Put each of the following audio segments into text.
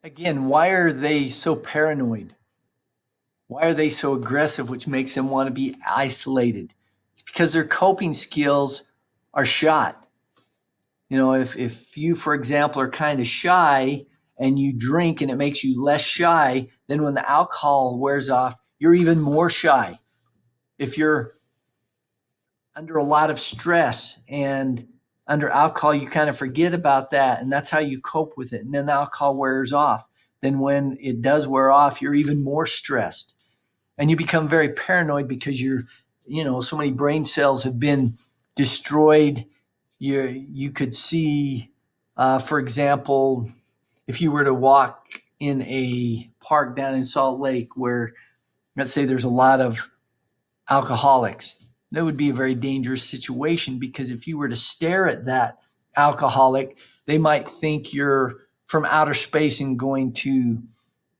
Again, why are they so paranoid? Why are they so aggressive, which makes them want to be isolated? It's because their coping skills are shot. You know, if you, for example, are kind of shy and you drink and it makes you less shy, then when the alcohol wears off, you're even more shy. If you're under a lot of stress and under alcohol, you kind of forget about that. And that's how you cope with it. And then the alcohol wears off. Then when it does wear off, you're even more stressed. And you become very paranoid because so many brain cells have been destroyed. You could see, for example, if you were to walk in a park down in Salt Lake where, let's say, there's a lot of alcoholics, that would be a very dangerous situation because if you were to stare at that alcoholic, they might think you're from outer space and going to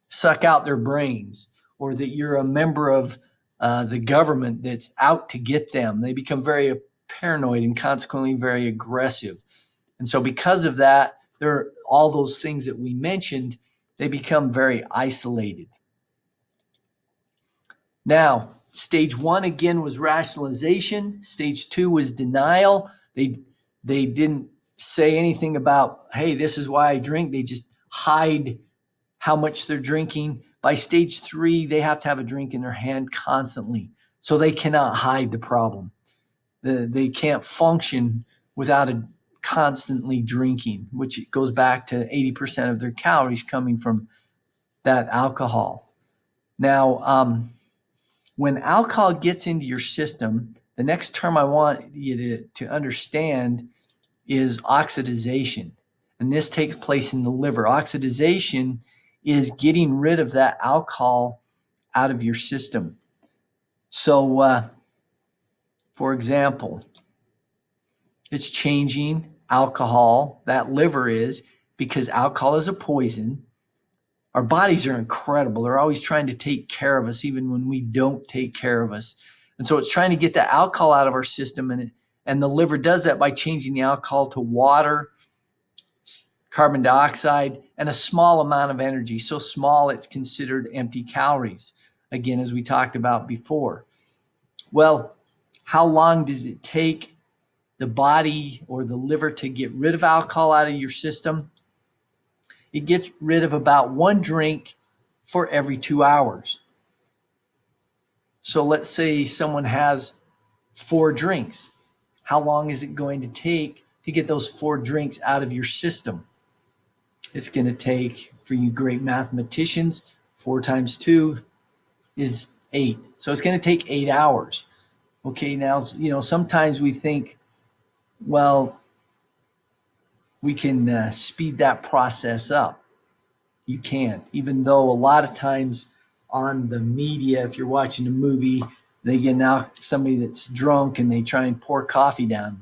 suck out their brains, or that you're a member of the government that's out to get them. They become very paranoid and consequently very aggressive. And so because of that, there are all those things that we mentioned, they become very isolated. Now, stage one again was rationalization. Stage two was denial. They didn't say anything about, hey, this is why I drink. They just hide how much they're drinking. By stage three, they have to have a drink in their hand constantly. So they cannot hide the problem. They can't function without constantly drinking, which goes back to 80% of their calories coming from that alcohol. Now, when alcohol gets into your system, the next term I want you to understand is oxidization. And this takes place in the liver. Oxidization is getting rid of that alcohol out of your system. So, for example, it's changing alcohol, that liver is, because alcohol is a poison. Our bodies are incredible. They're always trying to take care of us, even when we don't take care of us. And so it's trying to get the alcohol out of our system. And the liver does that by changing the alcohol to water, carbon dioxide, and a small amount of energy. So small, it's considered empty calories. Again, as we talked about before. Well, how long does it take the body or the liver to get rid of alcohol out of your system? It gets rid of about one drink for every 2 hours. So let's say someone has 4 drinks. How long is it going to take to get those 4 drinks out of your system? It's going to take, for you great mathematicians, 4 times 2 is 8. So it's going to take 8 hours. Okay, now, sometimes we think, well, we can speed that process up. You can't, even though a lot of times on the media, if you're watching a movie, they get now somebody that's drunk and they try and pour coffee down.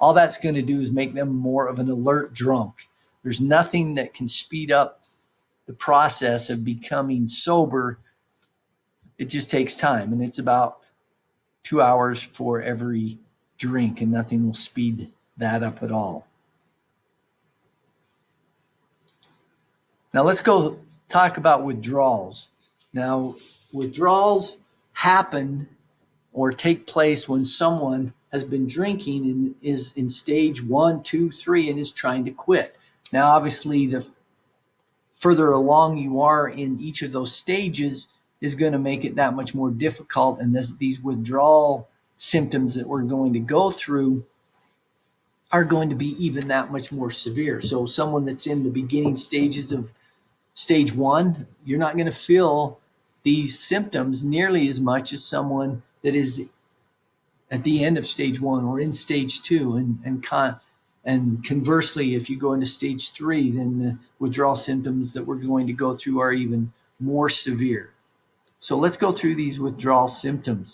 All that's going to do is make them more of an alert drunk. There's nothing that can speed up the process of becoming sober. It just takes time, and it's about 2 hours for every drink, and nothing will speed that up at all. Now let's go talk about withdrawals. Now, withdrawals happen or take place when someone has been drinking and is in stage 1, 2, 3 and is trying to quit. Now, obviously, the further along you are in each of those stages is going to make it that much more difficult. And these withdrawal symptoms that we're going to go through are going to be even that much more severe. So someone that's in the beginning stages of stage 1, you're not going to feel these symptoms nearly as much as someone that is at the end of stage 1 or in stage 2. And conversely, if you go into stage 3, then the withdrawal symptoms that we're going to go through are even more severe. So let's go through these withdrawal symptoms.